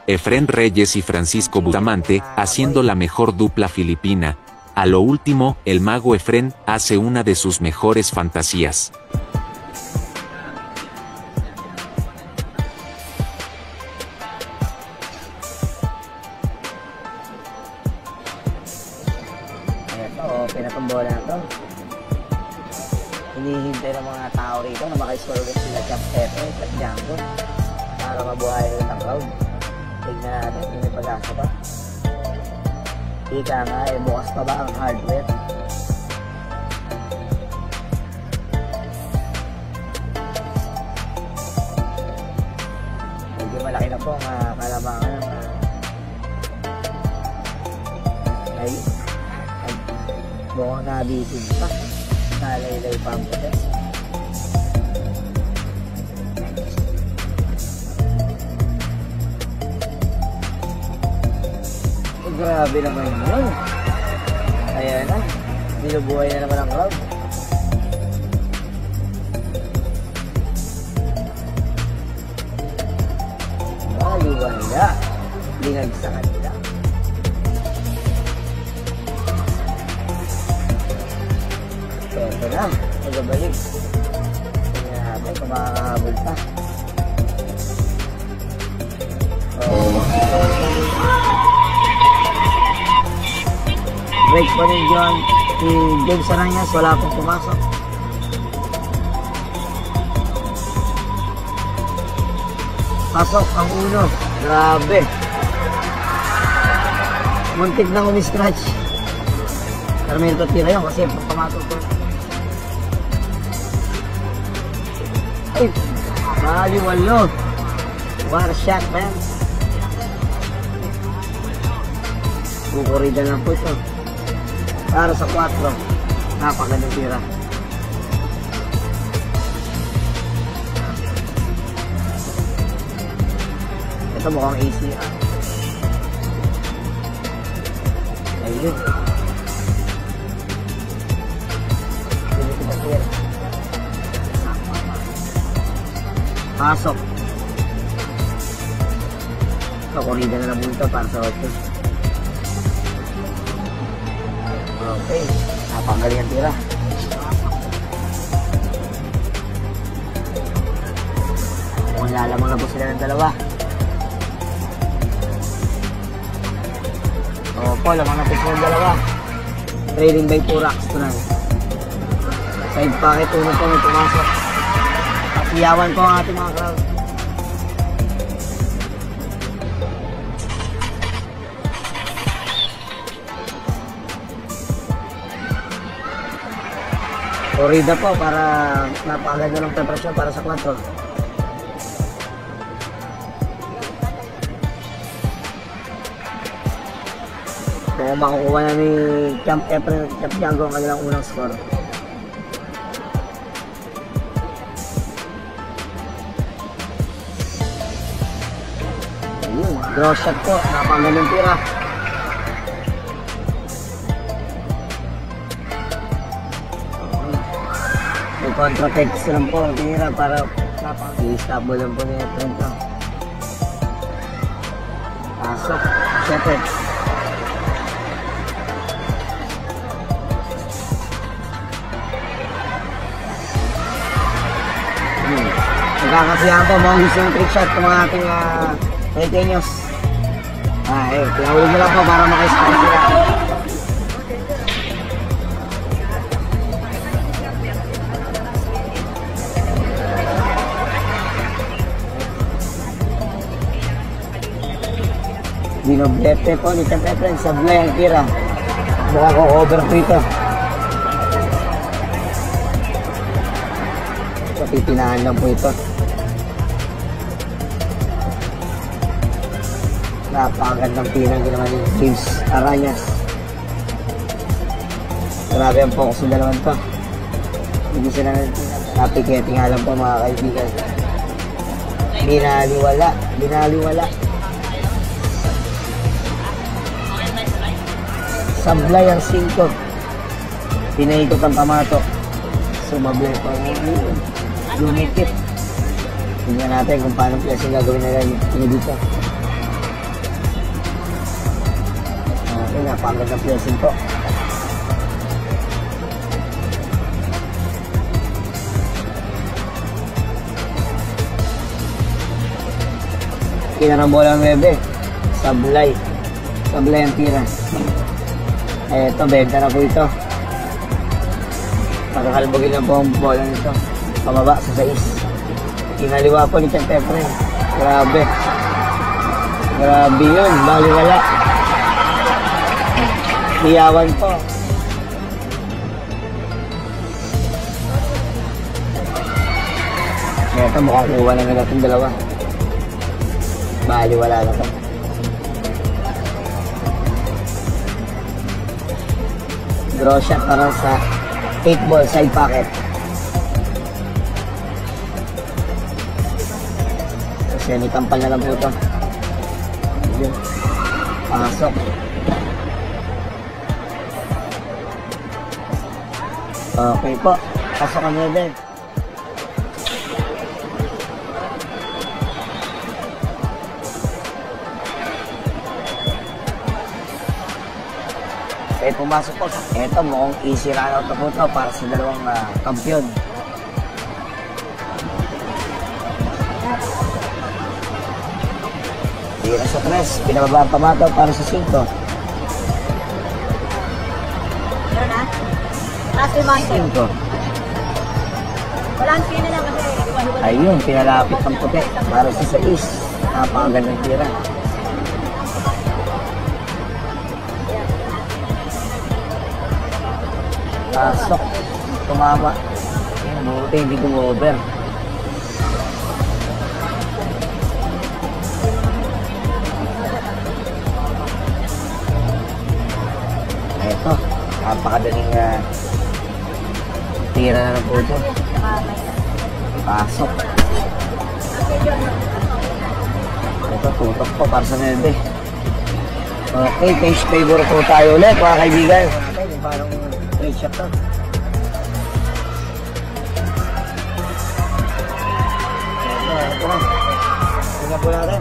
Efrén Reyes y Francisco Bustamante, haciendo la mejor dupla filipina. A lo último, el mago Efrén hace una de sus mejores fantasías. Pinatong bola na to. Hinihintay ng mga tao rito na maka-score ulit sila Champ Pepe at Django para mabuhay ulit ang crowd. Tignan natin kung may pag-asa pa. Ika nga bukas pa ba ang hardware? Medyo malaki na po ang kalamangan ay mukhang nabitin pa. Nalaylay pa ang puti. Grabe naman yun. Ayan na. Binubuhay na naman ang crowd. Wala. Linag sa kanila. Ito na, magabalik. Tingnan natin kung makakahabol pa. Break pa rin dyan. Si James Aranyas, wala pong pumasok. Pasok ang uno. Grabe. Muntik na umi-scratch. Pero may natutira yun kasi papamatog ko. Ay, maliwalo. What a shot, man. Kukurida lang po ito. Para sa 4. Napakagandang tira. Ito mukhang AC. Ayun. Pasok. Kakurida na lang ito para sa 8. Okay, napanggaling ang tira. Kung lalamang na po sila ng dalawa. Opo, lamang na po sila ng dalawa. Trailing by 2 racks to na. Side pocket, uno po may pumasok. Iyawan ko ang ating mga crowd. Corrida po para napakaganda ng preparasyon para sa 4. Kung makukuha na ni Champ Efrén at Champ Django ang kanilang unang score. Draw shot po, napakagandang tira. May contra-text lang po ang tira para i-stable lang po niya Efrén to. Pasok, Shepherd. Nagkakasiyahan po mga gusto ng trick shot ng mga ating Pequeños. Pinahuli mo lang po para maka-score sila. Binoblete po ni Champ Efrén, sablay ang tira. Mukha ko over po ito. Pipinahan lang po ito. Napakagandang pinang ginawa ni James Aranyas. Grabe ang focus ng dalawang to. Hindi sila napiketi nga lang po mga kaibigan. Binaliwala. Sablay ang 5. Pinaikot ang pamatok. Sumablay pa ngayon. Lumikit. Tingnan natin kung paano piyasa gagawin nila dito. Okay, napakagandang placing po. Kinarambola ng 9. Sablay. Sablay ang tira. Eto, benta na po ito. Pagkakalbogin lang po ang bola nito. Pababa sa 6. Kinaliwa po ni Chantefren. Grabe. Grabe yun. Baliwala. Hiyawan po. Eto, mukhang kuha na nila itong dalawa. Baliwala na to. Draw shot para sa 8 ball side pocket. Semi-tampal na lang po ito. Yun. Pasok. Okay po. Pasok kami din. Pumasok po. Ito, mukhang easy run out na po ito para sa dalawang kampiyon. Tira sa 3. Pinababa ang pamataw para sa 5. Meron na? Last 5. Walang sino lang kasi. Ayun, pinalapit ang puti para sa 6. Napakagandang tira. Pasok. Tumama. Buti, hindi gumover. Ito. Napakadaling tira na ng puto. Pasok. Ito, tutok po para sa 9. Okay, page favor po tayo ulit, mga kaibigan. Parang straight shot to. Ito na. Tingnan po natin.